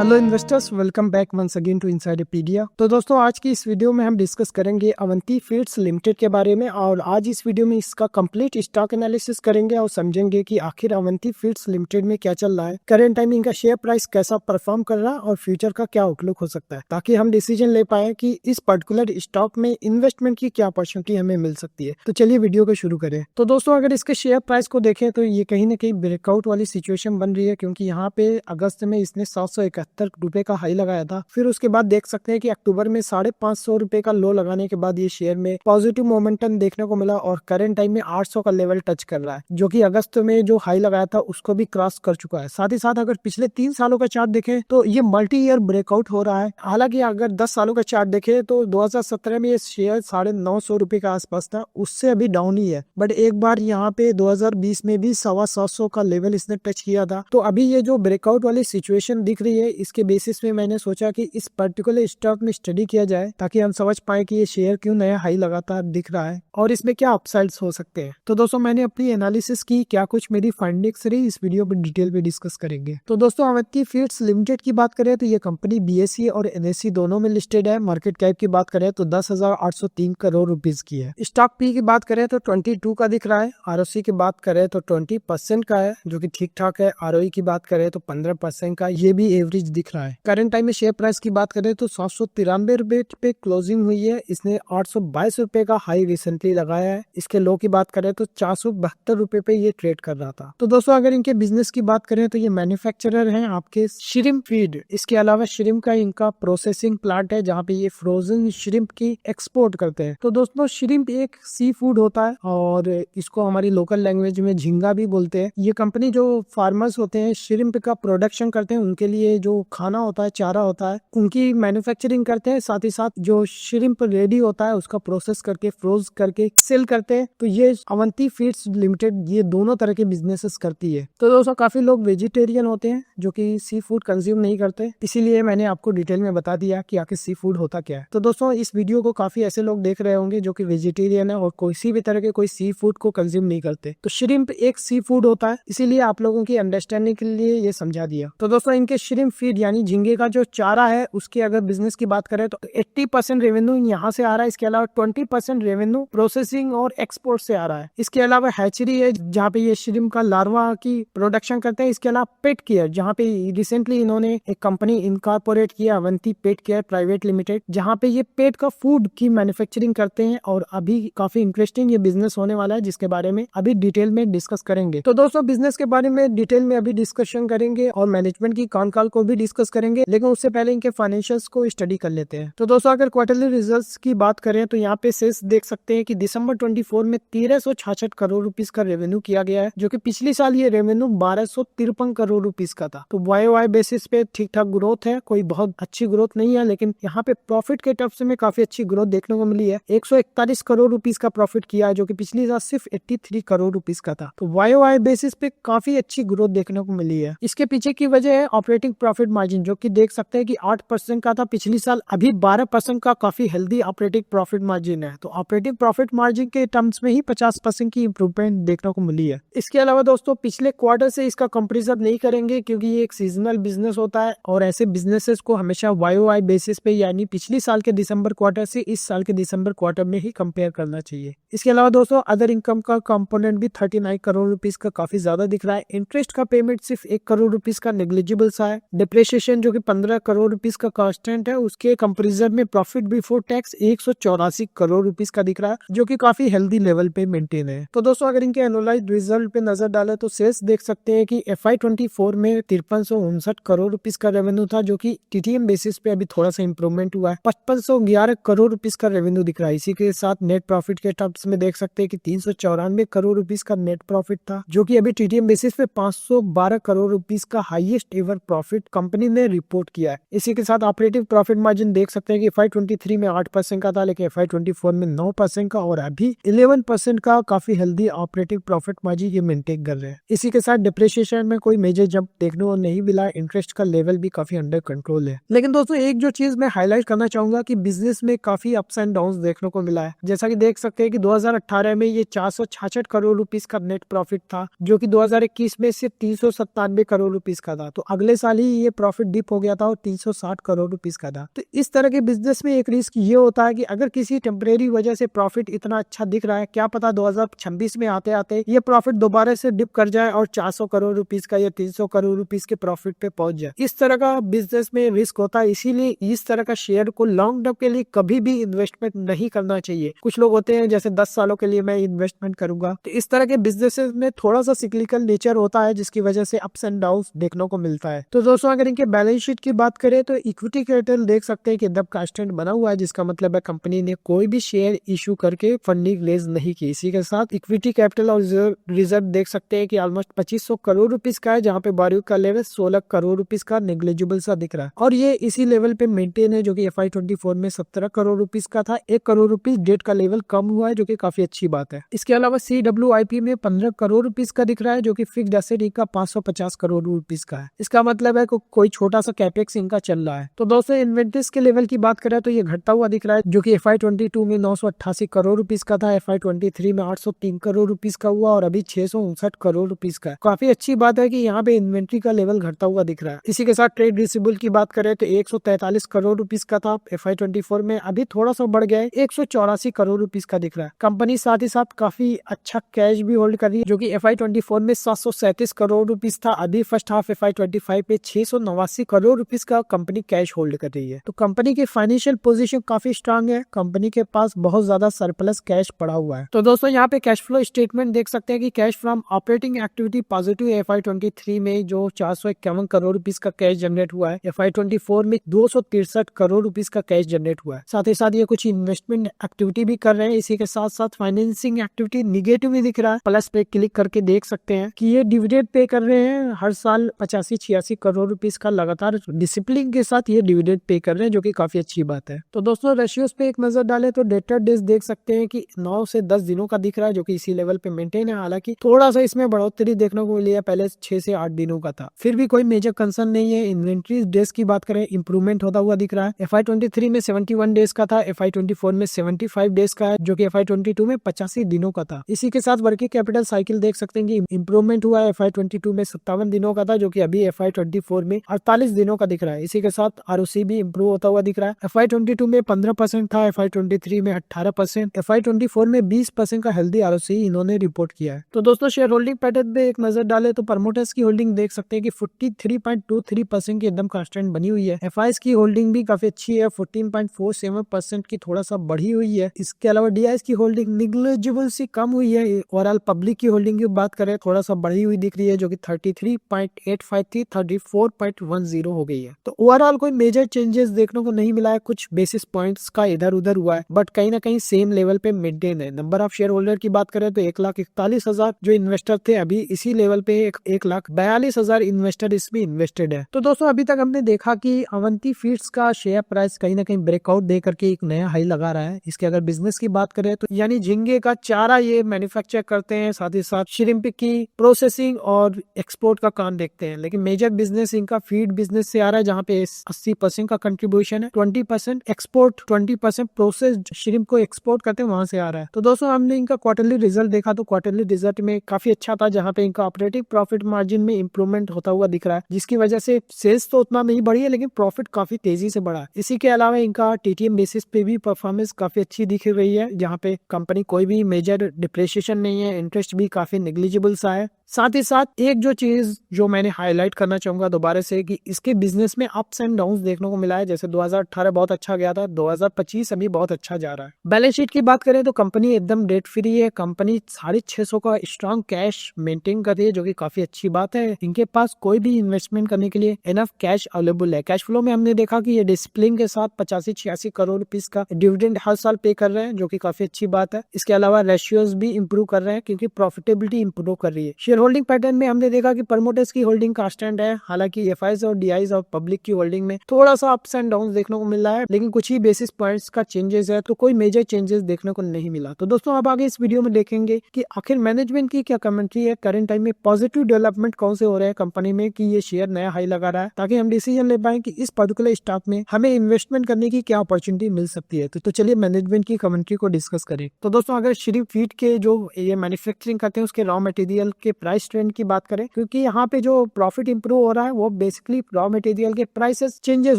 Hello investors, welcome back once again to Insiderpedia. तो दोस्तों, आज की इस वीडियो में हम डिस्कस करेंगे अवंती फीड्स लिमिटेड के बारे में। और आज इस वीडियो में इसका कंप्लीट स्टॉक एनालिसिस करेंगे और समझेंगे कि आखिर अवंती फीड्स लिमिटेड में क्या चल रहा है, करंट टाइम इनका शेयर प्राइस कैसा परफॉर्म कर रहा है और फ्यूचर का क्या आउटलुक हो सकता है, ताकि हम डिसीजन ले पाए कि इस पर्टिकुलर स्टॉक में इन्वेस्टमेंट की क्या अपॉर्चुनिटी हमें मिल सकती है। तो चलिए वीडियो को शुरू करें। तो दोस्तों, अगर इसके शेयर प्राइस को देखें तो ये कहीं ना कहीं ब्रेकआउट वाली सिचुएशन बन रही है, क्योंकि यहाँ पे अगस्त में इसने 771 रुपए का हाई लगाया था। फिर उसके बाद देख सकते हैं कि अक्टूबर में 550 रुपए का लो लगाने के बाद ये शेयर में पॉजिटिव मोमेंटम देखने को मिला और करंट टाइम में 800 का लेवल टच कर रहा है, जो कि अगस्त में जो हाई लगाया था उसको भी क्रॉस कर चुका है। साथ ही साथ अगर पिछले 3 सालों का चार्ट देखें तो ये मल्टी ईयर ब्रेकआउट हो रहा है। हालांकि अगर 10 सालों का चार्ट देखें तो 2017 में ये शेयर 950 रुपए के आसपास था, उससे अभी डाउन ही है। बट एक बार यहाँ पे 2020 में भी 750 का लेवल इसने टच किया था। तो अभी ये जो ब्रेकआउट वाली सिचुएशन दिख रही है, इसके बेसिस में मैंने सोचा कि इस पर्टिकुलर स्टॉक में स्टडी किया जाए, ताकि हम समझ पाए कि ये शेयर क्यों नया हाई लगातार दिख रहा है और इसमें क्या अपसाइड्स हो सकते हैं। तो दोस्तों, मैंने अपनी एनालिसिस की, क्या कुछ मेरी फाइंडिंग्स रही, इस वीडियो में डिटेल में डिस्कस करेंगे। तो दोस्तों, अवंती फीड्स लिमिटेड की बात करें तो ये कंपनी बीएसई और एनएसई दोनों में लिस्टेड है। मार्केट कैप की बात करें तो 10,803 करोड़ रुपीज की है। स्टॉक पी की बात करें तो 22 का दिख रहा है। आरओसी की बात करें तो 20% का है, जो कि ठीक ठाक है। आरओई की बात करें तो 15% का, ये भी एवरेज दिख रहा है। करंट टाइम में शेयर प्राइस की बात करें तो 793 रुपए पे क्लोजिंग हुई है। इसने 822 रुपए का हाई रिसेंटली लगाया है। इसके लो की बात करें तो 472 रुपए पे ये ट्रेड कर रहा था। तो दोस्तों, अगर इनके बिजनेस की बात करें तो ये मैन्युफैक्चरर हैं आपके श्रिम्प फीड। इसके अलावा श्रिम्प का इनका प्रोसेसिंग प्लांट है, जहाँ पे ये फ्रोजन श्रिम्प की एक्सपोर्ट करते हैं। तो दोस्तों, श्रिम्प एक सी फूड होता है और इसको हमारी लोकल लैंग्वेज में झींगा भी बोलते हैं। ये कंपनी जो फार्मर्स होते हैं श्रिम्प का प्रोडक्शन करते हैं, उनके लिए जो खाना होता है, चारा होता है, उनकी मैन्युफैक्चरिंग करते हैं। साथ ही साथ जो श्रिम्प रेडी होता है उसका प्रोसेस करके फ्रोज करके सेल करते हैं। तो ये अवंती फीड्स लिमिटेड ये दोनों तरह के बिजनेसेस करती है। तो दोस्तों, काफी लोग वेजिटेरियन होते हैं जो कि सी फूड कंज्यूम नहीं करते, इसीलिए मैंने आपको डिटेल में बता दिया कि आखिर सी फूड होता क्या है। तो दोस्तों, इस वीडियो को काफी ऐसे लोग देख रहे होंगे जो कि वेजिटेरियन है और किसी भी तरह के कोई सी फूड को कंज्यूम नहीं करते। तो श्रिम्प एक सी फूड होता है, इसीलिए आप लोगों की अंडरस्टैंडिंग के लिए ये समझा दिया। तो दोस्तों, इनके श्रिम्प फीड यानी झींगे का जो चारा है, उसके अगर बिजनेस की बात करें तो 80% रेवेन्यू यहाँ से आ रहा है। इसके अलावा 20% रेवेन्यू प्रोसेसिंग और एक्सपोर्ट से आ रहा है। इसके अलावा हैचरी है, जहाँ पे ये श्रिम्प का लार्वा की प्रोडक्शन करते हैं। इसके अलावा पेट केयर, जहाँ पे रिसेंटली इन्होंने एक कंपनी इनकॉर्पोरेट किया, Avanti pet care private limited, जहाँ पे ये पेट का फूड की मैन्युफैक्चरिंग करते हैं। और अभी काफी इंटरेस्टिंग ये बिजनेस होने वाला है, जिसके बारे में अभी डिटेल में डिस्कस करेंगे। तो दोस्तों, बिजनेस के बारे में डिटेल में अभी डिस्कशन करेंगे और मैनेजमेंट की कॉल को भी डिस्कस करेंगे, लेकिन उससे पहले इनके फाइनेंशियल्स को स्टडी कर लेते हैं। तो दोस्तों, अगर क्वार्टरली रिजल्ट्स की बात करें तो यहाँ पे सेल्स देख सकते हैं कि दिसंबर 24 में 1366 करोड़ रुपीस का रेवेन्यू किया गया है, जो कि पिछली साल ये रेवेन्यू 1253 करोड़ रुपीस का था। तो वाई बेसिस पे ठीक ठाक ग्रोथ है, कोई बहुत अच्छी ग्रोथ नहीं है, लेकिन यहाँ पे प्रॉफिट के टर्म्स में काफी अच्छी ग्रोथ देखने को मिली है। 141 करोड़ रुपीस का प्रॉफिट किया है, जो कि पिछली साल सिर्फ 83 करोड़ रुपीस का था। तो वाई बेसिस पे काफी अच्छी ग्रोथ देखने को मिली है। इसके पीछे की वजह है ऑपरेटिंग प्रॉफिट मार्जिन, जो कि देख सकते हैं कि 8% का था पिछली साल, अभी 12% का काफी हेल्दी ऑपरेटिंग प्रॉफिट मार्जिन है। तो ऑपरेटिंग प्रॉफिट मार्जिन के टर्म्स में ही 50% की इंप्रूवमेंट देखने को मिली है। इसके अलावा दोस्तों, पिछले क्वार्टर से इसका कंपैरिजन नहीं करेंगे, क्योंकि ये एक सीजनल बिजनेस होता है और ऐसे बिजनेसेस को हमेशा वाई बेसिस पे यानी पिछली साल के दिसंबर क्वार्टर से इस साल के दिसंबर क्वार्टर में ही कंपेयर करना चाहिए। इसके अलावा दोस्तों, अदर इनकम का कंपोनेंट भी 39 करोड़ रुपीस का काफी ज्यादा दिख रहा है। इंटरेस्ट का पेमेंट सिर्फ 1 करोड़ रुपीस का नेग्लिजिबल सा है। डिप्रिसिएशन जो कि 15 करोड़ रुपीस का कांस्टेंट है, उसके कंपैरिजन में profit before tax 184 crore rupees का दिख रहा है, जो कि काफी हेल्दी लेवल पे मेंटेन है। तो दोस्तों, अगर इनके एनुअलाइज्ड रिजल्ट पे नजर डाले तो सेल्स देख सकते हैं कि FY24 में 5359 करोड़ रुपीस का रेवेन्यू था, जो कि TTM बेसिस पे अभी थोड़ा सा इंप्रूवमेंट हुआ है। 5511 करोड़ रुपीस का रेवेन्यू दिख रहा है। इसी के साथ नेट प्रॉफिट के टर्म्स में देख सकते हैं कि 394 करोड़ रुपीस का नेट प्रॉफिट था, जो कि अभी TTM बेसिस पे 512 करोड़ रुपीस का हाईएस्ट एवर प्रॉफिट कंपनी ने रिपोर्ट किया है। इसी के साथ ऑपरेटिंग प्रॉफिट मार्जिन देख सकते हैं कि FY23 में 8% का था, लेकिन FY24 में 9% का और अभी 11% का काफी हेल्दी ऑपरेटिंग प्रॉफिट मार्जिन ये मेंटेन कर रहे हैं। इसी के साथ डिप्रिसिएशन में कोई मेजर जंप देखने को नहीं मिला। इंटरेस्ट का लेवल भी काफी अंडर कंट्रोल है। लेकिन दोस्तों, एक जो चीज मैं हाईलाइट करना चाहूंगा कि बिजनेस में काफी अप्स एंड डाउन्स देखने को मिला है। जैसा कि देख सकते हैं कि 2018 में ये 466 करोड़ रुपीस का नेट प्रॉफिट था, जो कि 2021 में सिर्फ 397 करोड़ रुपीस का था। तो अगले साल ही ये ये प्रॉफिट डिप हो गया था और 360 करोड़ रुपीस का था। तो इस तरह के बिजनेस में एक रिस्क ये होता है कि अगर किसी टेम्परेरी वजह से प्रॉफिट इतना अच्छा दिख रहा है, क्या पता 2026 में आते आते ये प्रॉफिट दोबारा से डिप कर जाए और 400 करोड़ रुपीस का या 300 करोड़ रुपीस के प्रॉफिट पे पहुंच जाए। इस तरह का बिजनेस में रिस्क होता है, इसीलिए इस तरह का शेयर को लॉन्ग टर्म के लिए कभी भी इन्वेस्टमेंट नहीं करना चाहिए। कुछ लोग होते हैं जैसे 10 सालों के लिए मैं इन्वेस्टमेंट करूंगा, तो इस तरह के बिजनेसेस में थोड़ा सा सिक्लिकल नेचर होता है जिसकी वजह से अप्स एंड डाउन देखने को मिलता है। तो दोस्तों अगर इनके बैलेंस शीट की बात करें तो इक्विटी कैपिटल देख सकते हैं कि एकदम कांस्टेंट बना हुआ है, जिसका मतलब है कंपनी ने कोई भी शेयर इशू करके फंडिंग रेज नहीं की। इसी के साथ इक्विटी कैपिटल और रिजर्व देख सकते हैं कि ऑलमोस्ट 2500 करोड़ रुपीस का है, जहाँ पे बारियों का लेवल 16 करोड़ रुपीस का नेग्लिजिबल सा दिख रहा है और ये इसी लेवल पे मेंटेन है, जो कि FY24 में 17 करोड़ रुपीस का था। 1 करोड़ रुपीस डेट का लेवल कम हुआ है, जो कि काफी अच्छी बात है। इसके अलावा CWIP में 15 करोड़ रुपीस का दिख रहा है, जो कि फिक्स्ड एसेट इनका 550 करोड़ रुपीस का है। इसका मतलब है कोई छोटा सा कैपेक्स इनका चल रहा है। तो दोस्तों इन्वेंट्रीज के लेवल की बात करें तो ये घटता हुआ दिख रहा है, जो कि FY22 में 988 करोड़ रुपीस का था, FY23 में 803 करोड़ रुपीस का हुआ और अभी 659 करोड़ रुपीस का है। काफी अच्छी बात है कि यहाँ पे इन्वेंट्री का लेवल घटता हुआ दिख रहा है। इसी के साथ ट्रेड रिसीवेबल की बात करें तो 143 करोड़ रुपीस का था FY24 में, अभी थोड़ा सा बढ़ गया है, 184 करोड़ रुपीस का दिख रहा है। कंपनी साथ ही साथ काफी अच्छा कैश भी होल्ड कर रही है, जो कि FY24 में 737 करोड़ रुपीस था, अभी फर्स्ट हाफ FY25 पे 689 करोड़ रुपीस का कंपनी कैश होल्ड कर रही है। तो कंपनी की फाइनेंशियल पोजीशन काफी स्ट्रांग है, कंपनी के पास बहुत ज्यादा सरप्लस कैश पड़ा हुआ है। तो दोस्तों यहाँ पे कैश फ्लो स्टेटमेंट देख सकते हैं कि cash from operating activity positive FY23 में जो 451 करोड़ रुपीस का कैश जनरेट हुआ है, FY24 में 263 करोड़ रुपीस का कैश जनरेट हुआ है। साथ ही साथ ये कुछ इन्वेस्टमेंट एक्टिविटी भी कर रहे हैं। इसी के साथ साथ फाइनेंसिंग एक्टिविटी निगेटिव भी दिख रहा है, प्लस पे क्लिक करके देख सकते हैं कि ये डिविडेंड पे कर रहे हैं हर साल 85-86 करोड़ रुपीस का लगातार डिसिप्लिन के साथ ये डिविडेंड पे कर रहे हैं, जो कि काफी अच्छी बात है। तो दोस्तों रेशियोज पे एक नजर डालें तो डेटर डेज देख सकते हैं कि 9 से 10 दिनों का दिख रहा है, जो कि इसी लेवल पे मेंटेन है। हालांकि थोड़ा सा इसमें बढ़ोतरी देखने को मिली है, पहले 6 से 8 दिनों का था, फिर भी कोई मेजर कंसर्न नहीं है। इन्वेंट्री डेज की बात करें इंप्रूवमेंट होता हुआ दिख रहा है। FY23 में 71 डेज का था, FY24 में 75 डेज का है, जो कि FY22 में 85 दिनों का था। इसी के साथ वर्किंग कैपिटल साइकिल देख सकते हैं कि इंप्रूवमेंट हुआ है, FY22 में 57 दिनों का था, जो कि अभी FY24 में 48 दिनों का दिख रहा है। इसी के साथ ROC भी इंप्रूव होता हुआ दिख रहा है। FY22 में 15% था, FY23 में 18%, FY24 में 20% का हेल्दी ROC इन्होंने रिपोर्ट किया है। तो दोस्तों शेयर होल्डिंग पैटर्न पे एक नजर डाले तो प्रमोटर्स की होल्डिंग देख सकते हैं कि 43.23% की एकदम कांस्टेंट बनी हुई है। FIs की होल्डिंग भी काफी अच्छी है, 14.47% की थोड़ा सा बढ़ी हुई है। इसके अलावा DIs की होल्डिंग निग्लिजिबल सी कम हुई है। ओवरऑल पब्लिक की होल्डिंग की बात करें थोड़ा सा बढ़ी हुई दिख रही है, जो कि 33.85 थी 34.10 हो गई है। तो ओवरऑल कोई मेजर चेंजेस देखने को नहीं मिला है, कुछ बेसिस पॉइंट्स का इधर उधर हुआ है, बट कहीं ना कहीं सेम लेवल पे मेंटेन है। नंबर ऑफ शेयर होल्डर की बात करें तो 1,41,000 जो इन्वेस्टर थे, अभी इसी लेवल पे 1,42,000 इन्वेस्टर इसमें इन्वेस्टेड है। तो दोस्तों अभी तक हमने देखा कि अवंती फीड्स का शेयर प्राइस कहीं ना कहीं ब्रेकआउट दे करके एक नया हाई लगा रहा है। इसके अगर बिजनेस की बात करें तो यानी झींगे का चारा ये मैन्युफैक्चर करते हैं, साथ ही साथ श्रिम्प की प्रोसेसिंग और एक्सपोर्ट का काम देखते हैं, लेकिन मेजर बिजनेस इनका फीड बिजनेस से आ रहा है, जहाँ पे 80% का कंट्रीब्यूशन है, 20% एक्सपोर्ट, 20% प्रोसेस्ड श्रिम्प को एक्सपोर्ट करते हैं वहां से आ रहा है। तो दोस्तों हमने इनका क्वार्टरली रिजल्ट देखा तो क्वार्टरली रिजल्ट में काफी अच्छा था, जहाँ पे इनका ऑपरेटिंग प्रॉफिट मार्जिन में इंप्रूवमेंट होता हुआ दिख रहा है, जिसकी वजह से सेल्स तो उतना नहीं बढ़ी है लेकिन प्रॉफिट काफी तेजी से बढ़ा है। इसी के अलावा इनका TTM बेसिस पे भी परफॉर्मेंस काफी अच्छी दिख रही है, जहाँ पे कंपनी कोई भी मेजर डिप्रेशिएशन नहीं है, इंटरेस्ट भी काफी नेग्लिजिबल सा है। साथ ही साथ एक जो चीज जो मैंने हाईलाइट करना चाहूंगा दोबारा से कि इसके बिजनेस में अप्स एंड डाउन्स देखने को मिला है। जैसे 2018 बहुत अच्छा गया था, 2025 अभी बहुत अच्छा जा रहा है। बैलेंस शीट की बात करें तो कंपनी एकदम डेट फ्री है, कंपनी 650 का स्ट्रॉन्ग कैश मेंटेन कर रही है, जो कि काफी अच्छी बात है। इनके पास कोई भी इन्वेस्टमेंट करने के लिए इनफ कैश अवेलेबल है। कैश फ्लो में हमने देखा कि ये डिसिप्लिन के साथ 85-86 करोड़ रुपीस का डिविडेंड हर साल पे कर रहे हैं, जो कि काफी अच्छी बात है। इसके अलावा रेशियोज भी इंप्रूव कर रहे हैं क्योंकि प्रॉफिटेबिलिटी इंप्रूव कर रही है। शेयर होल्डिंग पैटर्न में हमने देखा कि प्रमोटर्स की होल्डिंग कांस्टेंट है, हालांकि FIs और DIs और पब्लिक की होल्डिंग में थोड़ा सा अप्स एंड डाउन देखने को मिल रहा है, लेकिन कुछ ही बेसिस पॉइंट्स का चेंजेस है, तो कोई मेजर चेंजेस देखने को नहीं मिला। तो दोस्तों अब आगे इस वीडियो में देखेंगे कि आखिर मैनेजमेंट की क्या कमेंट्री है, करंट टाइम में पॉजिटिव डेवलपमेंट कौन से हो रहे हैं कंपनी में कि ये शेयर नया हाई लगा रहा है, ताकि हम डिसीजन ले पाए कि इस पर्टिकुलर स्टॉक में हमें इन्वेस्टमेंट करने की क्या अपॉर्चुनिटी मिल सकती है। तो चलिए मैनेजमेंट की कमेंट्री को डिस्कस करें। तो दोस्तों अगर श्री फीड के जो ये मैन्युफैक्चरिंग करते हैं उसके रॉ मटेरियल के प्राइस ट्रेंड की बात करें, क्योंकि यहाँ पे जो प्रॉफिट इंप्रूव हो रहा है वो बेसिकली रॉ मटेरियल के प्राइसेस चेंजेस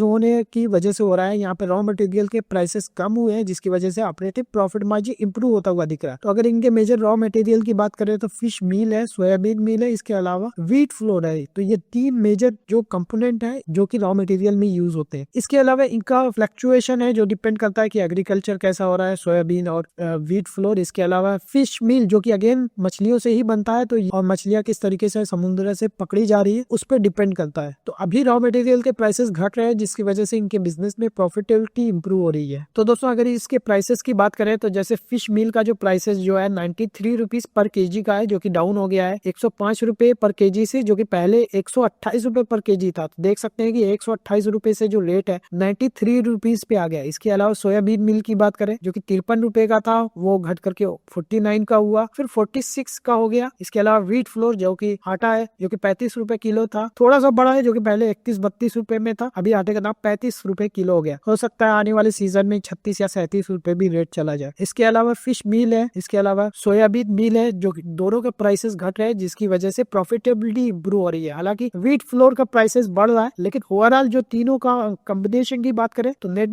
होने की वजह से हो रहा है। यहाँ पे रॉ मटेरियल के प्राइसेस कम हुए हैं जिसकी वजह से ऑपरेटिव प्रॉफिट मार्जिन इंप्रूव होता हुआ दिख रहा है। तो अगर इनके मेजर रॉ मटेरियल की बात करें तो फिश मील है, सोयाबीन मील है, इसके अलावा व्हीट फ्लोर है। तो ये 3 मेजर जो कंपोनेंट है जो कि रॉ मटेरियल में यूज होते हैं। इसके अलावा इनका फ्लक्चुएशन है जो डिपेंड करता है कि एग्रीकल्चर कैसा हो रहा है, सोयाबीन और व्हीट फ्लोर। इसके अलावा फिश मील जो कि अगेन मछलियों से ही बनता है, तो और मछलियां किस तरीके से समुद्र से पकड़ी जा रही है उस पर डिपेंड करता है। तो अभी रॉ मटेरियल के प्राइसेस घट रहे हैं जिसकी वजह से इनके बिजनेस में प्रॉफिटेबिलिटी इंप्रूव हो रही है। तो दोस्तों अगर इसके प्राइसेस की बात करें तो जैसे फिश मील का जो प्राइसेस जो है 93 रुपीज पर केजी का है, जो कि डाउन हो गया है 105 रुपए पर केजी से, जो कि पहले 128 रुपए पर केजी था। तो देख सकते हैं कि 128 रुपए से जो रेट है 93 रुपीज पे आ गया। इसके अलावा सोयाबीन मिल की बात करें जो कि 53 रुपए का था वो घट करके 49 का हुआ, फिर 46 का हो गया। इसके अलावा व्हीट फ्लोर जो कि आटा है जो कि 35 रुपए किलो था, थोड़ा सा बड़ा है जो कि पहले 31-32 रुपए में था, अभी आटे का दाम 35 रुपए किलो हो गया। हो सकता है आने वाले सीजन में 36 या 37 रुपए भी रेट चला जाए। इसके अलावा फिश मील है, इसके अलावा सोयाबीन मील है, जो कि दोनों के प्राइसेस घट रहे हैं जिसकी वजह से प्रॉफिटेबिलिटी इंप्रूव हो रही है। हालांकि व्हीट फ्लोर का प्राइसेस बढ़ रहा है, लेकिन ओवरऑल जो तीनों का कॉम्बिनेशन की बात करें तो नेट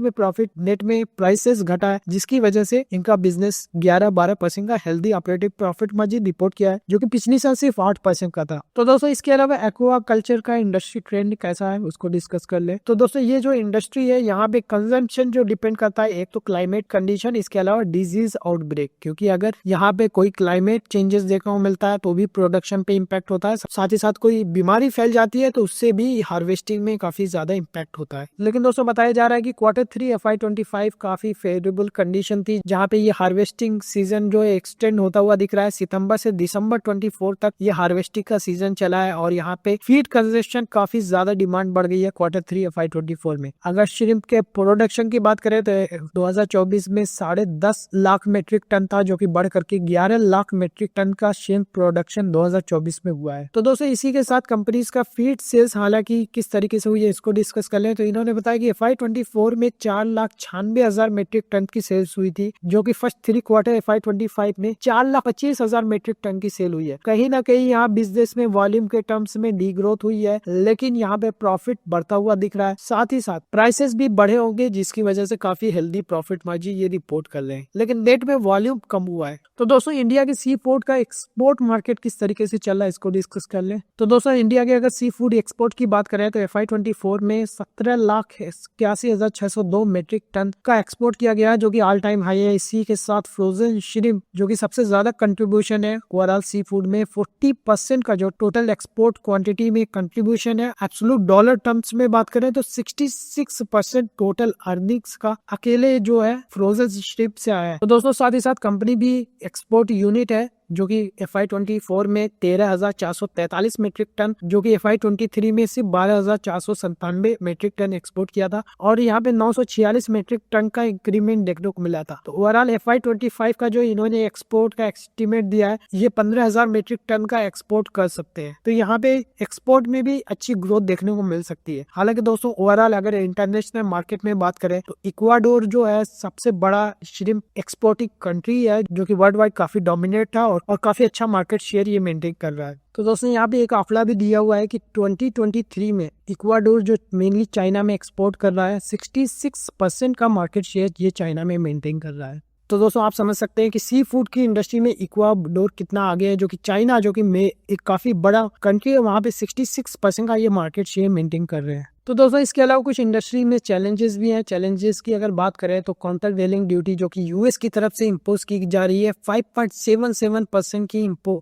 में प्राइसेस घटा है जिसकी वजह से इनका बिजनेस 11-12% का healthy operative profit margin report किया है, जो कि पिछली साल सिर्फ 8% का था। तो दोस्तों इसके अलावा एक्वा कल्चर का इंडस्ट्री ट्रेंड कैसा है उसको डिस्कस कर ले। तो दोस्तों ये जो इंडस्ट्री है यहाँ पे कंजम्पशन जो डिपेंड करता है, एक तो क्लाइमेट कंडीशन, इसके अलावा डिजीज आउटब्रेक, क्योंकि अगर यहाँ पे कोई क्लाइमेट चेंजेस देखने को मिलता है तो भी प्रोडक्शन पे इम्पैक्ट होता है, साथ ही साथ कोई बीमारी फैल जाती है तो उससे भी हार्वेस्टिंग में काफी ज्यादा इम्पैक्ट होता है। लेकिन दोस्तों बताया जा रहा है कि Q3 FY25 काफी फेवरेबल कंडीशन थी, जहाँ पे ये हार्वेस्टिंग सीजन जो है एक्सटेंड होता हुआ दिख रहा है। सितंबर से दिसंबर 24 तक ये हार्वेस्टिंग का सीजन चला है और यहाँ पे फीड कंजम्पशन काफी ज्यादा डिमांड बढ़ गई है Q3 FY24 में। अगर श्रिम्प के प्रोडक्शन की बात करें तो 2024 में 10.5 लाख मेट्रिक टन था, जो कि बढ़ करके 11 लाख मेट्रिक टन का श्रिम्प प्रोडक्शन 2024 में हुआ है। तो दोस्तों इसी के साथ कंपनीज का फीड सेल्स हालांकि किस तरीके से हुई है इसको डिस्कस कर लें। तो इन्होंने बताया कि FY24 में 4,96,000 मेट्रिक टन की सेल्स हुई थी, जो कि फर्स्ट 3 क्वार्टर FY25 में 4,25,000 मेट्रिक टन की सेल हुई है। कहीं ना कहीं यहाँ बिजनेस में वॉल्यूम के टर्म्स में डी ग्रोथ हुई है, लेकिन यहाँ पे प्रॉफिट बढ़ता हुआ दिख रहा है, साथ ही साथ प्राइसेस भी बढ़े होंगे जिसकी वजह से काफी हेल्दी प्रॉफिट मार्जिन ये रिपोर्ट कर रहे हैं, लेकिन नेट में वॉल्यूम कम हुआ है। तो दोस्तों इंडिया के सी फूड का एक्सपोर्ट मार्केट किस तरीके से चल रहा है इसको डिस्कस कर ले। तो दोस्तों इंडिया के अगर सी फूड एक्सपोर्ट की बात करें तो FY24 में 17,81,602 मेट्रिक टन का एक्सपोर्ट किया गया, जो कि ऑल टाइम हाई है। इसी के साथ फ्रोजन श्रिम्प जो कि सबसे ज्यादा कंट्रीब्यूशन है ओवरऑल सी फूड में, 40% का जो टोटल एक्सपोर्ट क्वांटिटी में कंट्रीब्यूशन है। एब्सोल्यूट डॉलर टर्म्स में बात करें तो 66% टोटल अर्निंग्स का अकेले जो है फ्रोजन श्रिम्प से आया है। तो दोस्तों साथ ही साथ कंपनी भी एक्सपोर्ट यूनिट है जो कि FY24 में 13,443 मेट्रिक टन, जो कि FY23 में सिर्फ 12,497 मेट्रिक टन एक्सपोर्ट किया था, और यहाँ पे 946 मेट्रिक टन का इंक्रीमेंट देखने को मिला था। तो ओवरऑल FY25 का जो इन्होंने एक्सपोर्ट का एस्टिमेट दिया है ये 15,000 मेट्रिक टन का एक्सपोर्ट कर सकते हैं। तो यहाँ पे एक्सपोर्ट में भी अच्छी ग्रोथ देखने को मिल सकती है। हालांकि दोस्तों ओवरऑल अगर इंटरनेशनल मार्केट में बात करें तो इक्वाडोर जो है सबसे बड़ा श्रिम्प एक्सपोर्टिंग कंट्री है, जो कि वर्ल्ड वाइड काफी डोमिनेट था और काफी अच्छा मार्केट शेयर ये मेंटेन कर रहा है। तो दोस्तों यहाँ पे एक आंकड़ा भी दिया हुआ है कि 2023 में इक्वाडोर जो मेनली चाइना में एक्सपोर्ट कर रहा है 66% का मार्केट शेयर ये चाइना में मेंटेन कर रहा है। तो दोस्तों आप समझ सकते हैं कि सी फूड की इंडस्ट्री में इक्वाडोर कितना आगे है, जो कि चाइना जो कि एक काफी बड़ा कंट्री है वहाँ पे 66% का ये मार्केट शेयर मेंटेन कर रहे हैं। तो दोस्तों इसके अलावा कुछ इंडस्ट्री में चैलेंजेस भी हैं। चैलेंजेस की अगर बात करें तो काउंटर वेलिंग ड्यूटी जो कि यूएस की तरफ से इम्पोज की जा रही है, 5.77%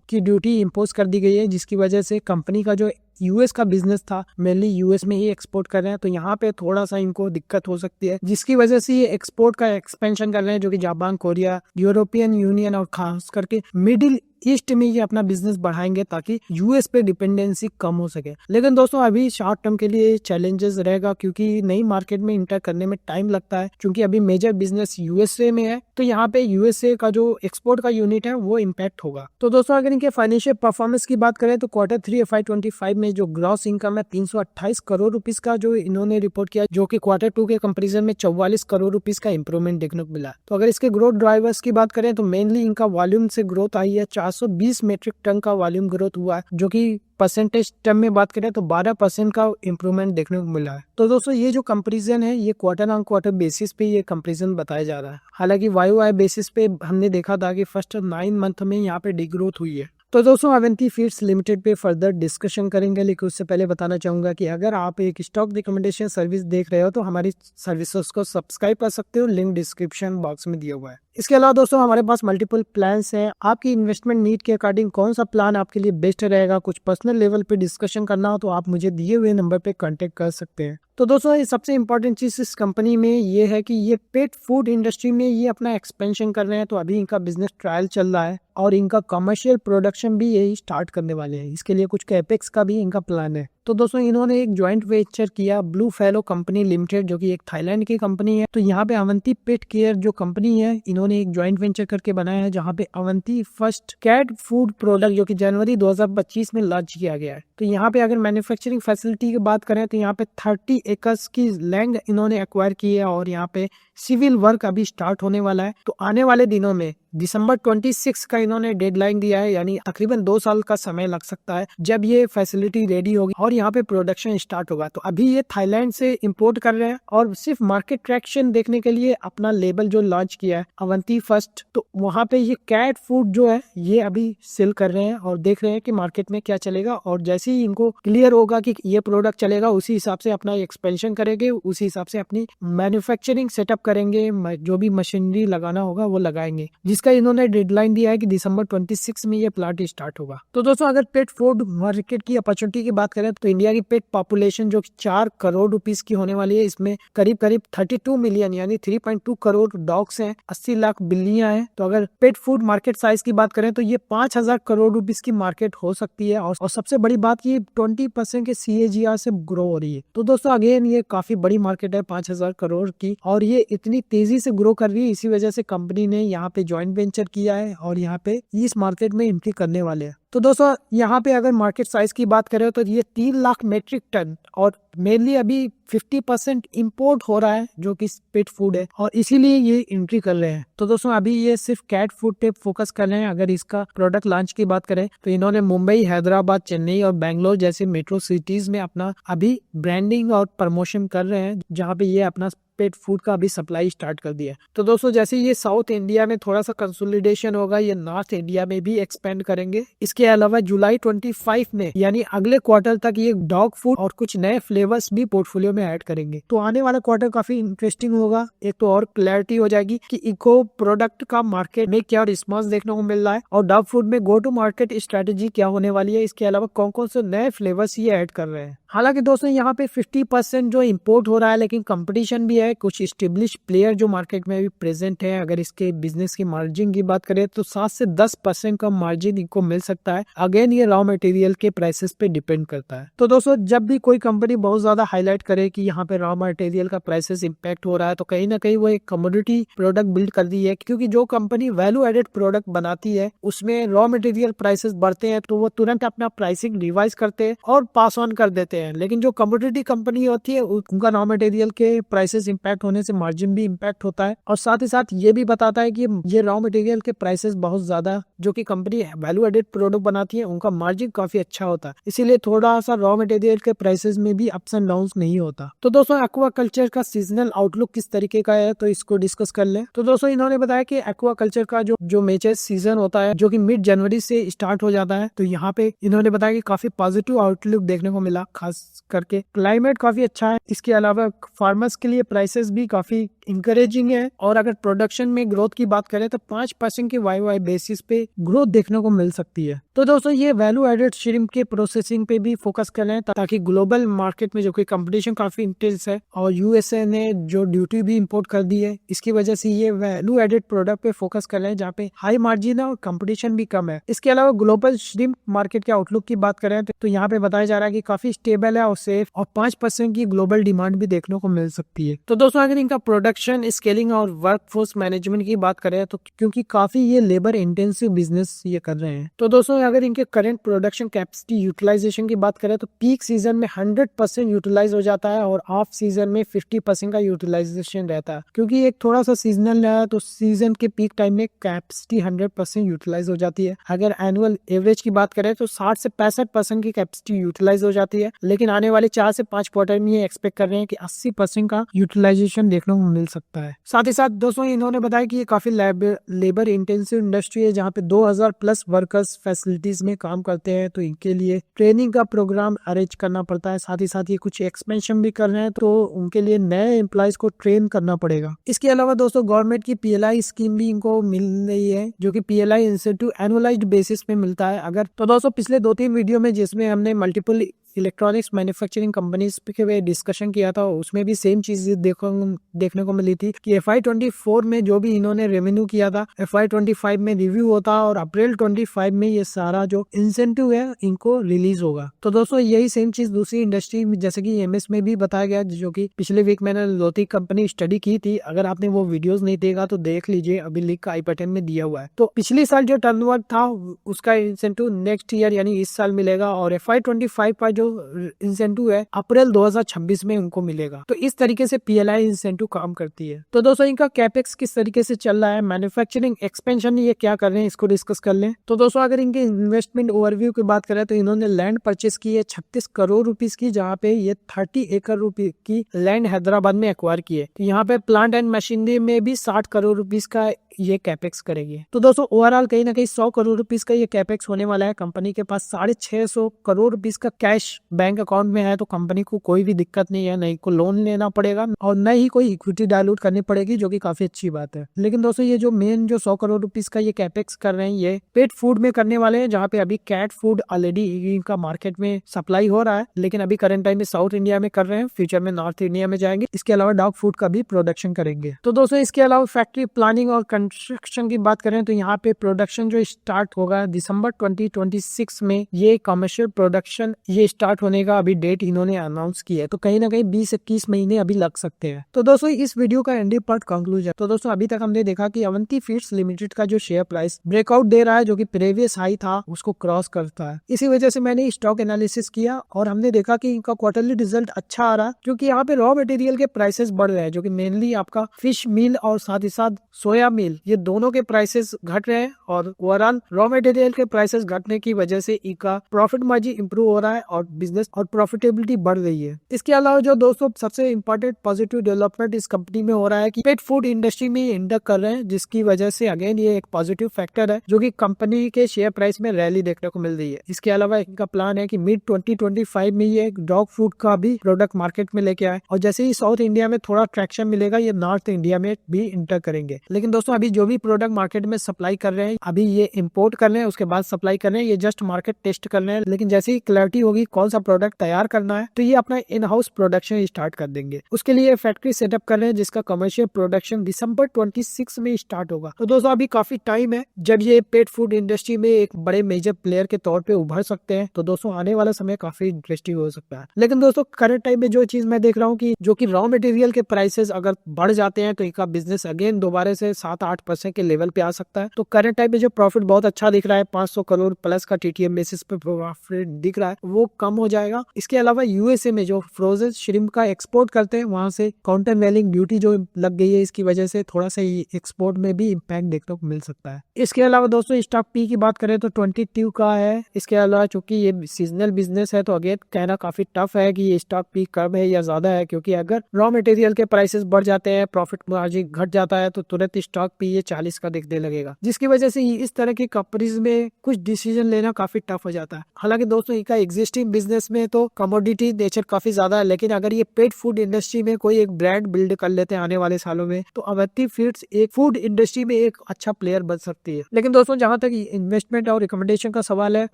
की ड्यूटी इम्पोज कर दी गई है, जिसकी वजह से कंपनी का जो यूएस का बिजनेस था मेनली यूएस में ही एक्सपोर्ट कर रहे हैं, तो यहाँ पे थोड़ा सा इनको दिक्कत हो सकती है, जिसकी वजह से ये एक्सपोर्ट का एक्सपेंशन कर रहे हैं, जो कि जापान, कोरिया, यूरोपियन यूनियन और खास करके मिडिल ईस्ट में ये अपना बिजनेस बढ़ाएंगे ताकि यूएस पे डिपेंडेंसी कम हो सके। लेकिन दोस्तों अभी शॉर्ट टर्म के लिए चैलेंजेस रहेगा, क्योंकि नई मार्केट में इंटर करने में टाइम लगता है, क्योंकि अभी मेजर बिजनेस यूएसए में है, तो यहाँ पे यूएसए का जो एक्सपोर्ट का यूनिट है वो इम्पैक्ट होगा। तो दोस्तों अगर इनके फाइनेंशियल परफॉर्मेंस की बात करें तो Q3 FY25 में जो ग्रॉस इनकम है 328 करोड़ रुपीस का जो इन्होंने रिपोर्ट किया, जो कि Q2 के कंपेरिजन में 44 करोड़ रुपीस का इंप्रूवमेंट देखने को मिला। तो अगर इसके ग्रोथ ड्राइवर्स की बात करें तो मेनली इनका वॉल्यूम से ग्रोथ आई है, 420 मीट्रिक टन का वॉल्यूम ग्रोथ हुआ है, जो कि परसेंटेज टर्म में बात करें तो 12% का इम्प्रूवमेंट देखने को मिला है। तो दोस्तों ये जो कंपैरिजन है ये क्वार्टर ऑन क्वार्टर बेसिस पे ये कंपैरिजन बताया जा रहा है। हालांकि YoY बेसिस पे हमने देखा था कि फर्स्ट 9 मंथ में यहाँ पे डिग्रोथ हुई है। तो दोस्तों अवंती फीड्स लिमिटेड पे फर्दर डिस्कशन करेंगे, लेकिन उससे पहले बताना चाहूंगा कि अगर आप एक स्टॉक रिकमेंडेशन सर्विस देख रहे हो तो हमारी सर्विसेज को सब्सक्राइब कर सकते हो, लिंक डिस्क्रिप्शन बॉक्स में दिया हुआ है। इसके अलावा दोस्तों हमारे पास मल्टीपल प्लान्स हैं। आपकी इन्वेस्टमेंट नीड के अकॉर्डिंग कौन सा प्लान आपके लिए बेस्ट रहेगा, कुछ पर्सनल लेवल पे डिस्कशन करना हो तो आप मुझे दिए हुए नंबर पे कांटेक्ट कर सकते हैं। तो दोस्तों ये सबसे इम्पोर्टेंट चीज इस कंपनी में ये है कि ये पेट फूड इंडस्ट्री में ये अपना एक्सपेंशन कर रहे हैं। तो अभी इनका बिजनेस ट्रायल चल रहा है और इनका कमर्शियल प्रोडक्शन भी यही स्टार्ट करने वाले हैं। इसके लिए कुछ कैपेक्स का भी इनका प्लान है। तो दोस्तों इन्होंने एक ज्वाइंट वेंचर किया ब्लू फैलो कंपनी लिमिटेड, जो कि एक थाईलैंड की कंपनी है। तो यहाँ पे अवंती पेट केयर जो कंपनी है इन्होंने एक ज्वाइंट वेंचर करके बनाया है, जहाँ पे Avanti first cat food product जो कि जनवरी 2025 में लॉन्च किया गया है। तो यहाँ पे अगर मैन्युफैक्चरिंग फैसिलिटी की बात करें तो यहाँ पे 30 एकर्स की लैंड इन्होंने एक्वायर की है और यहाँ पे सिविल वर्क अभी स्टार्ट होने वाला है। तो आने वाले दिनों में दिसंबर 26 का इन्होंने डेडलाइन दिया है, यानी तकरीबन 2 साल का समय लग सकता है जब ये फैसिलिटी रेडी होगी और यहाँ पे प्रोडक्शन स्टार्ट होगा। तो अभी ये थाईलैंड से इंपोर्ट कर रहे हैं और सिर्फ मार्केट ट्रैक्शन देखने के लिए अपना लेबल जो लॉन्च किया है अवंती फर्स्ट, तो वहाँ पे ये कैट फूड जो है ये अभी सेल कर रहे हैं और देख रहे हैं कि मार्केट में क्या चलेगा। और जैसे ही इनको क्लियर होगा कि ये प्रोडक्ट चलेगा उसी हिसाब से अपना एक्सपेंशन करेंगे, उसी हिसाब से अपनी मैन्युफैक्चरिंग सेटअप करेंगे, जो भी मशीनरी लगाना होगा वो लगाएंगे, जिसका इन्होंने डेडलाइन दिया है कि दिसंबर 26 में ये प्लांट स्टार्ट होगा। तो दोस्तों अगर पेट फूड मार्केट की अपॉर्चुनिटी की बात करें तो इंडिया की पेट पॉपुलेशन जो 4 करोड़ रुपीस की होने वाली है, इसमें करीब करीब 32 मिलियन यानी 3.2 करोड़ डॉग्स हैं, 80 लाख बिल्लियां हैं। तो अगर पेट फूड मार्केट साइज की बात करें तो ये 5000 करोड़ रुपीस की मार्केट हो सकती है। और सबसे बड़ी बात ये 20% के CAGR से ग्रो हो रही है। तो दोस्तों अगेन ये काफी बड़ी मार्केट है 5000 करोड़ की, और ये इतनी तेजी से ग्रो कर रही है। इसी वजह से कंपनी ने यहाँ पे ज्वाइंट वेंचर किया है और यहाँ पे इस मार्केट में एंट्री करने वाले हैं। तो दोस्तों यहाँ पे अगर मार्केट साइज की बात करें तो ये 3 लाख मेट्रिक टन और मेनली अभी 50% इम्पोर्ट हो रहा है जो कि पेट फूड है और इसीलिए ये एंट्री कर रहे हैं। तो दोस्तों अभी ये सिर्फ कैट फूड पे फोकस कर रहे हैं। अगर इसका प्रोडक्ट लॉन्च की बात करें तो इन्होंने मुंबई, हैदराबाद, चेन्नई और बेंगलोर जैसे मेट्रो सिटीज में अपना अभी ब्रांडिंग और प्रमोशन कर रहे हैं, जहाँ पे ये अपना पेट फूड का अभी सप्लाई स्टार्ट कर दिया है। तो दोस्तों जैसे ये साउथ इंडिया में थोड़ा सा कंसोलिडेशन होगा, ये नॉर्थ इंडिया में भी एक्सपेंड करेंगे। इसके अलावा जुलाई 25 में यानी अगले क्वार्टर तक ये डॉग फूड और कुछ नए फ्लेवर्स भी पोर्टफोलियो में ऐड करेंगे। तो आने वाला क्वार्टर काफी इंटरेस्टिंग होगा। एक तो और क्लैरिटी हो जाएगी कि इको प्रोडक्ट का मार्केट में क्या रिस्पॉन्स देखने को मिल रहा है और डॉग फूड में गो टू मार्केट स्ट्रेटेजी क्या होने वाली है। इसके अलावा कौन कौन से नए फ्लेवर्स ये ऐड कर रहे हैं। हालांकि दोस्तों यहाँ पे 50% जो इम्पोर्ट हो रहा है, लेकिन कंपटीशन भी है। कुछ एस्टेब्लिश प्लेयर जो मार्केट में भी प्रेजेंट है। अगर इसके बिजनेस की मार्जिन की बात करें तो 7 से 10% का मार्जिन इनको मिल सकता है। अगेन ये रॉ मटेरियल के प्राइसेस पे डिपेंड करता है। तो दोस्तों जब भी कोई कंपनी बहुत ज्यादा हाईलाइट करे कि यहाँ पे रॉ मटेरियल का प्राइसेस इम्पैक्ट हो रहा है, तो कहीं ना कहीं वो एक कमोडिटी प्रोडक्ट बिल्ड कर दी है। क्योंकि जो कंपनी वैल्यू एडेड प्रोडक्ट बनाती है उसमें रॉ मटेरियल प्राइसेस बढ़ते हैं तो वो तुरंत अपना प्राइसिंग रिवाइज करते हैं और पास ऑन कर देते हैं। लेकिन जो कमोडिटी कंपनी होती है उनका रॉ मटेरियल के प्राइसेस इंपैक्ट होने से मार्जिन भी इंपैक्ट होता है। और साथ ही साथ ये भी बताता है कि ये रॉ मटेरियल के प्राइसेस बहुत ज्यादा, जो कि कंपनी वैल्यू एडेड प्रोडक्ट बनाती है, उनका मार्जिन काफी अच्छा होता है। इसीलिए थोड़ा सा रॉ मटेरियल के प्राइसेस में भी अप्स एंड डाउन्स नहीं होता। तो दोस्तों एक्वाकल्चर का सीजनल आउटलुक किस तरीके का है तो इसको डिस्कस कर लें। तो दोस्तों इन्होंने बताया कि एक्वाकल्चर का जो मेचेस सीजन होता है जो कि मिड जनवरी से स्टार्ट हो जाता है, तो यहाँ पे इन्होंने बताया कि काफी पॉजिटिव आउटलुक देखने को मिला। खास करके क्लाइमेट काफी अच्छा है। इसके अलावा फार्मर्स के लिए प्राइसेस भी काफी इंकरेजिंग है। और अगर प्रोडक्शन में ग्रोथ की बात करें तो 5% के YoY बेसिस पे ग्रोथ देखने को मिल सकती है। तो दोस्तों ये वैल्यू एडेड श्रिम्प के प्रोसेसिंग पे भी फोकस कर रहे हैं ताकि ग्लोबल मार्केट में जो कि कंपटीशन काफी इंटेंस है और USA ने जो ड्यूटी भी इंपोर्ट कर दी है, इसकी वजह से ये वैल्यू एडेड प्रोडक्ट पे फोकस कर रहे हैं जहाँ पे हाई मार्जिन है और कंपटीशन भी कम है। इसके अलावा ग्लोबल श्रिम्प मार्केट के आउटलुक की बात करें तो यहाँ पे बताया जा रहा है कि काफी स्टेबल है और सेफ, और 5% की ग्लोबल डिमांड भी देखने को मिल सकती है। तो दोस्तों अगर इनका प्रोडक्शन, स्केलिंग और वर्कफोर्स मैनेजमेंट की बात करें तो क्योंकि काफी ये लेबर इंटेंसिव बिजनेस ये कर रहे हैं, तो दोस्तों अगर इनके करंट प्रोडक्शन कैपेसिटी यूटिलाइजेशन की बात करें तो पीक सीजन में 100% यूटिलाइज हो जाता है और ऑफ सीजन में 50% का यूटिलाइजेशन रहता है, क्योंकि एक थोड़ा सा सीजनल है तो सीजन के पीक टाइम में कैपेसिटी 100% यूटिलाइज हो जाती है। अगर एनुअल एवरेज की बात करें तो 60 से 65% की कैपेसिटी यूटिलाइज हो जाती है, लेकिन आने वाले 4 से 5 क्वार्टर में ये एक्सपेक्ट कर रहे हैं कि 80% का यूटिलाइजेशन देखने को मिल सकता है। साथ ही साथ दोस्तों इन्होंने बताया कि ये काफी लेबर इंटेंसिव इंडस्ट्री है, जहाँ पे 2000 प्लस वर्कर्स फैसिलिटीज में काम करते हैं, तो इनके लिए ट्रेनिंग का प्रोग्राम अरेंज करना पड़ता है। साथ ही साथ ये कुछ एक्सपेंशन भी कर रहे हैं, तो उनके लिए नए एम्प्लॉयज को ट्रेन करना पड़ेगा। इसके अलावा दोस्तों गवर्नमेंट की PLI स्कीम भी इनको मिल रही है, जो कि PLI इंसेंटिव एनुअलाइज्ड बेसिस पे मिलता है। अगर तो दोस्तों पिछले 2-3 वीडियो में जिसमें हमने मल्टीपल इलेक्ट्रॉनिक्स मैन्युफैक्चरिंग कंपनीज के वे डिस्कशन किया था, उसमें भी सेम चीज देखने को मिली थी कि FY24 में जो भी इन्होंने रेवेन्यू किया था FY25 में रिव्यू होता और अप्रैल 25 में ये सारा जो इंसेंटिव है इनको रिलीज होगा। तो दोस्तों यही सेम चीज दूसरी इंडस्ट्री जैसे कि MS में भी बताया गया, जो कि पिछले वीक मैंने लोती कंपनी स्टडी की थी। अगर आपने वो वीडियोस नहीं देखा तो देख लीजिए, अभी लिंक का आई बटन में दिया हुआ है। तो पिछले साल जो टर्नओवर था उसका इंसेंटिव नेक्स्ट ईयर यानी इस साल मिलेगा, और FY25 का जो इंसेंटिव है अप्रैल 2026 में उनको मिलेगा। तो इस तरीके से PLI इंसेंटिव काम करती है। तो दोस्तों इनका कैपेक्स किस तरीके से चल रहा है, मैन्युफैक्चरिंग एक्सपेंशन ये क्या कर रहे हैं, इसको डिस्कस कर लें। तो दोस्तों अगर इनके इन्वेस्टमेंट ओवरव्यू की बात करें तो इन्होंने लैंड परचेस की है 36 करोड़ रुपीस की, जहाँ पे ये 30 एकड़ रुपए की लैंड हैदराबाद में एक्वायर की है। तो यहाँ पे प्लांट एंड मशीनरी में भी 60 करोड़ रुपीस का ये कैपेक्स करेगी। तो दोस्तों ओवरऑल कहीं ना कहीं 100 करोड़ रुपीस का ये कैपेक्स होने वाला है। कंपनी के पास 650 करोड़ रुपीस का कैश बैंक अकाउंट में है, तो कंपनी को कोई भी दिक्कत नहीं है, नहीं को लोन लेना पड़ेगा और न ही कोई इक्विटी डायलूट करनी पड़ेगी, जो कि काफी अच्छी बात है। लेकिन दोस्तों ये जो मेन जो 100 करोड़ रुपीस का ये कैपेक्स कर रहे हैं ये पेट फूड में करने वाले हैं, जहाँ पे अभी कैट फूड ऑलरेडी इनका मार्केट में सप्लाई हो रहा है, लेकिन अभी करंट टाइम में साउथ इंडिया में कर रहे हैं, फ्यूचर में नॉर्थ इंडिया में जाएंगे। इसके अलावा डॉग फूड का भी प्रोडक्शन करेंगे। तो दोस्तों इसके अलावा फैक्ट्री प्लानिंग और कंस्ट्रक्शन की बात करें तो यहाँ पे प्रोडक्शन जो स्टार्ट होगा दिसंबर 2026 में, ये कमर्शियल प्रोडक्शन ये स्टार्ट होने का अभी डेट इन्होंने अनाउंस की है। तो कहीं ना कहीं 20-21 महीने अभी लग सकते हैं। तो दोस्तों इस वीडियो का एंडिंग पार्ट कंक्लूजन। तो दोस्तों अभी तक हमने देखा कि अवंती फीड्स लिमिटेड का जो शेयर प्राइस ब्रेकआउट दे रहा है, जो कि प्रीवियस हाई था उसको क्रॉस करता है। इसी वजह से मैंने स्टॉक एनालिसिस किया और हमने देखा कि इनका क्वार्टरली रिजल्ट अच्छा आ रहा है, क्योंकि यहाँ पे रॉ मटेरियल के प्राइसेस बढ़ रहे हैं, जो कि मेनली आपका फिश मील और साथ ही साथ सोया मील, ये दोनों के प्राइसेस घट रहे हैं और ओवरऑल रॉ मटेरियल के प्राइसेस घटने की वजह से इनका प्रॉफिट मार्जिन इंप्रूव हो रहा है और बिजनेस और प्रॉफिटेबिलिटी बढ़ रही है। इसके अलावा जो दोस्तों सबसे इंपॉर्टेंट पॉजिटिव डेवलपमेंट इस कंपनी में हो रहा है कि पेट फूड इंडस्ट्री में इंडक्ट कर रहे हैं, जिसकी वजह से अगेन ये एक पॉजिटिव फैक्टर है, जो कि कंपनी के शेयर प्राइस में रैली देखने को मिल रही है। इसके अलावा इनका प्लान है कि मिड 2025 में ये डॉग फूड का भी प्रोडक्ट मार्केट में लेके आए, और जैसे ही साउथ इंडिया में थोड़ा ट्रैक्शन मिलेगा ये नॉर्थ इंडिया में भी इंटर करेंगे। लेकिन दोस्तों अभी जो भी प्रोडक्ट मार्केट में सप्लाई कर रहे हैं, अभी ये इंपोर्ट कर रहे हैं उसके बाद सप्लाई कर रहे हैं, ये जस्ट मार्केट टेस्ट कर रहे हैं। लेकिन जैसे ही क्लैरिटी होगी कौन सा प्रोडक्ट तैयार करना है तो ये अपना इन हाउस प्रोडक्शन स्टार्ट कर देंगे। उसके लिए फैक्ट्री सेटअप कर रहे हैं, जिसका कमर्शियल प्रोडक्शन दिसंबर 26 में स्टार्ट होगा। तो दोस्तों अभी काफी टाइम है जब ये पेट फूड इंडस्ट्री में एक बड़े मेजर प्लेयर के तौर पे उभर सकते हैं। तो दोस्तों आने वाला समय काफी इंटरेस्टिंग हो सकता है। लेकिन दोस्तों करंट टाइम में जो चीज मैं देख रहा हूँ कि जो कि रॉ मटेरियल के प्राइसेस अगर बढ़ जाते हैं तो इनका बिजनेस अगेन दोबारा से 7-8% के लेवल पे आ सकता है। तो करंट टाइम में जो प्रॉफिट बहुत अच्छा दिख रहा है, 500 करोड़ प्लस का TTM बेसिस पे प्रॉफिट दिख रहा है, वो कम हो जाएगा। इसके अलावा USA में जो फ्रोजन श्रिम्प का एक्सपोर्ट करते हैं, वहां से काउंटर वेलिंग ड्यूटी जो लग गई है, इसकी वजह से थोड़ा सा एक्सपोर्ट में भी इम्पैक्ट देखने को मिल सकता है। इसके अलावा दोस्तों स्टॉक पी की बात करें तो 22 का है। इसके अलावा चूंकि ये सीजनल बिजनेस है तो अगेन कहना काफी टफ है कि ये स्टॉक पी कम है या ज्यादा है, क्योंकि अगर रॉ मटेरियल के प्राइसेस बढ़ जाते हैं, प्रॉफिट मार्जिन घट जाता है, तो तुरंत स्टॉक पी ये 40 का दिखने लगेगा, जिसकी वजह से इस तरह की कंपनीज में कुछ डिसीजन लेना काफी टफ हो जाता है। हालांकि दोस्तों इनका एग्जिस्टिंग बिजनेस में तो कमोडिटी नेचर काफी ज्यादा है, लेकिन अगर ये पेट फूड इंडस्ट्री में कोई एक ब्रांड बिल्ड कर लेते हैं आने वाले सालों में, तो अवंती फीड्स एक फूड इंडस्ट्री में एक अच्छा प्लेयर बन सकती है। लेकिन दोस्तों जहां तक इन्वेस्टमेंट और रिकमेंडेशन का सवाल है,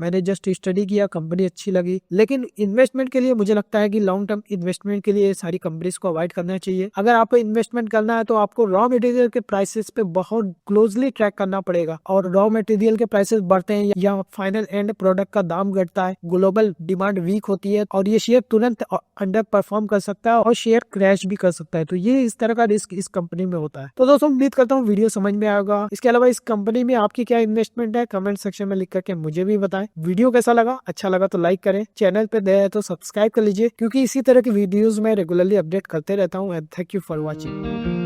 मैंने जस्ट स्टडी किया, कंपनी अच्छी लगी, लेकिन इन्वेस्टमेंट के लिए मुझे लगता है कि लॉन्ग टर्म इन्वेस्टमेंट के लिए सारी कंपनीज को अवॉइड करना चाहिए। अगर आपको इन्वेस्टमेंट करना है तो आपको रॉ मटेरियल के प्राइसेस पे बहुत क्लोजली ट्रैक करना पड़ेगा, और रॉ मटेरियल के प्राइसेस बढ़ते हैं या फाइनल एंड प्रोडक्ट का दाम घटता है, ग्लोबल डिमांड डिमांड वीक होती है और ये शेयर तुरंत अंडर परफॉर्म कर सकता है और शेयर क्रैश भी कर सकता है। तो ये इस तरह का रिस्क इस कंपनी में होता है। तो दोस्तों उम्मीद करता हूँ वीडियो समझ में आएगा। इसके अलावा इस कंपनी में आपकी क्या इन्वेस्टमेंट है कमेंट सेक्शन में लिख करके मुझे भी बताएं। वीडियो कैसा लगा, अच्छा लगा तो लाइक करें, चैनल पे नए हैं तो सब्सक्राइब कर लीजिए क्योंकि इसी तरह की वीडियोस मैं रेगुलरली अपडेट करते रहता हूँ। And thank you for watching.